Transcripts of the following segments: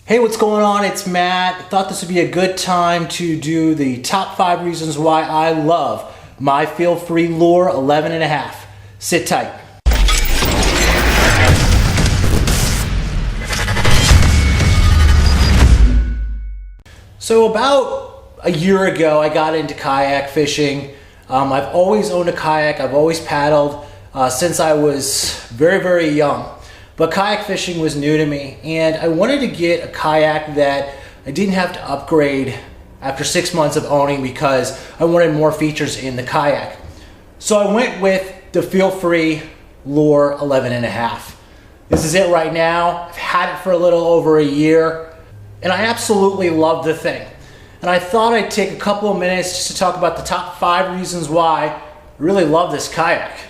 Hey, what's going on? It's Matt. Thought this would be a good time to do the top 5 reasons why I love my Feelfree Lure 11.5. Sit tight. So about a year ago, I got into kayak fishing. I've always owned a kayak. I've always paddled since I was very, very young. But kayak fishing was new to me, and I wanted to get a kayak that I didn't have to upgrade after 6 months of owning because I wanted more features in the kayak. So I went with the Feelfree Lure 11.5. This is it right now. I've had it for a little over a year, and I absolutely love the thing. And I thought I'd take a couple of minutes just to talk about the top 5 reasons why I really love this kayak.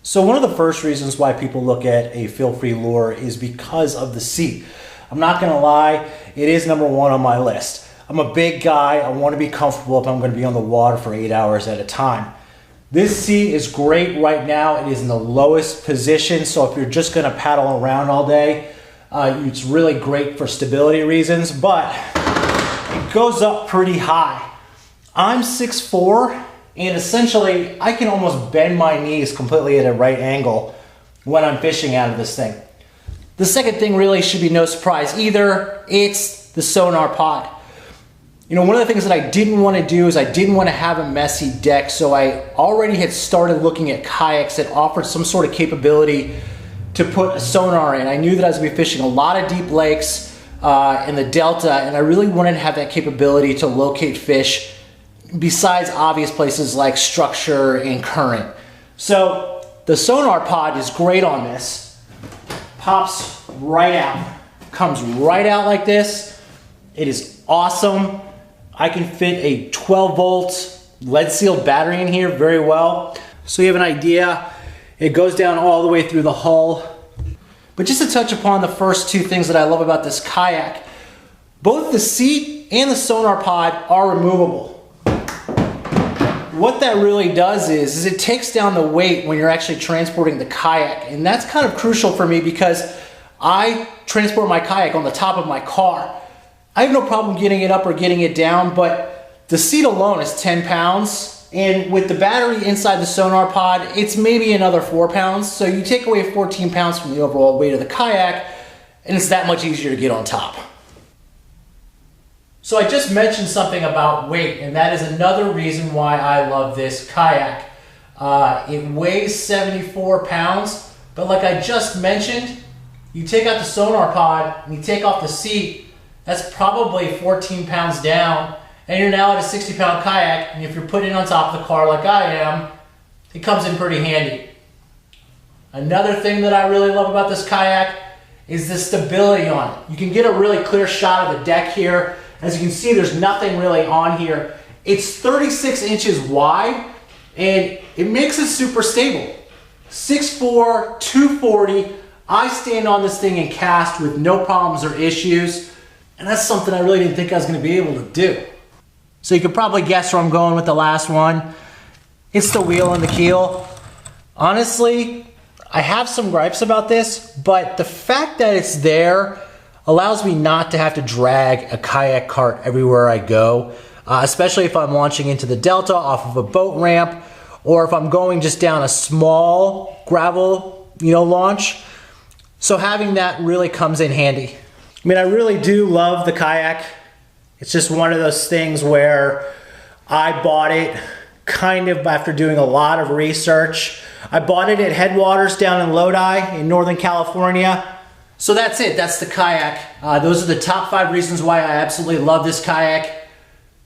So one of the first reasons why people look at a Feelfree Lure is because of the seat. I'm not gonna lie, it is number 1 on my list. I'm a big guy, I wanna be comfortable if I'm gonna be on the water for 8 hours at a time. This seat is great right now. It is in the lowest position, so if you're just gonna paddle around all day, it's really great for stability reasons, but it goes up pretty high. I'm 6'4", and essentially, I can almost bend my knees completely at a right angle when I'm fishing out of this thing. The second thing really should be no surprise either. It's the Sonar Pod. You know, one of the things that I didn't want to do is I didn't want to have a messy deck, so I already had started looking at kayaks that offered some sort of capability to put a sonar in. I knew that I was going to be fishing a lot of deep lakes in the Delta, and I really wanted to have that capability to locate fish besides obvious places like structure and current. So the Sonar Pod is great on this. Pops right out. Comes right out like this. It is awesome. I can fit a 12 volt lead sealed battery in here very well. So you have an idea. It goes down all the way through the hull. But just to touch upon the first 2 things that I love about this kayak, both the seat and the Sonar Pod are removable. What that really does is it takes down the weight when you're actually transporting the kayak, and that's kind of crucial for me because I transport my kayak on the top of my car. I have no problem getting it up or getting it down, but the seat alone is 10 pounds, and with the battery inside the Sonar Pod, it's maybe another 4 pounds, so you take away 14 pounds from the overall weight of the kayak, and it's that much easier to get on top. So I just mentioned something about weight, and that is another reason why I love this kayak. It weighs 74 pounds, but like I just mentioned, you take out the Sonar Pod and you take off the seat, that's probably 14 pounds down, and you're now at a 60-pound kayak, and if you're putting it on top of the car like I am, it comes in pretty handy. Another thing that I really love about this kayak is the stability on it. You can get a really clear shot of the deck here. As you can see, there's nothing really on here. It's 36 inches wide, and it makes it super stable. 6'4", 240, I stand on this thing and cast with no problems or issues, and that's something I really didn't think I was gonna be able to do. So you could probably guess where I'm going with the last one. It's the wheel and the keel. Honestly, I have some gripes about this, but the fact that it's there allows me not to have to drag a kayak cart everywhere I go, especially if I'm launching into the Delta off of a boat ramp, or if I'm going just down a small gravel, launch. So having that really comes in handy. I mean, I really do love the kayak. It's just one of those things where I bought it kind of after doing a lot of research. I bought it at Headwaters down in Lodi in Northern California. So that's it, that's the kayak. Those are the top 5 reasons why I absolutely love this kayak.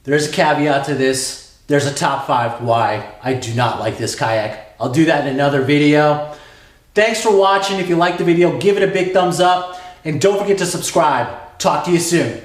There's a caveat to this. There's a top 5 why I do not like this kayak. I'll do that in another video. Thanks for watching. If you liked the video, give it a big thumbs up. And don't forget to subscribe. Talk to you soon.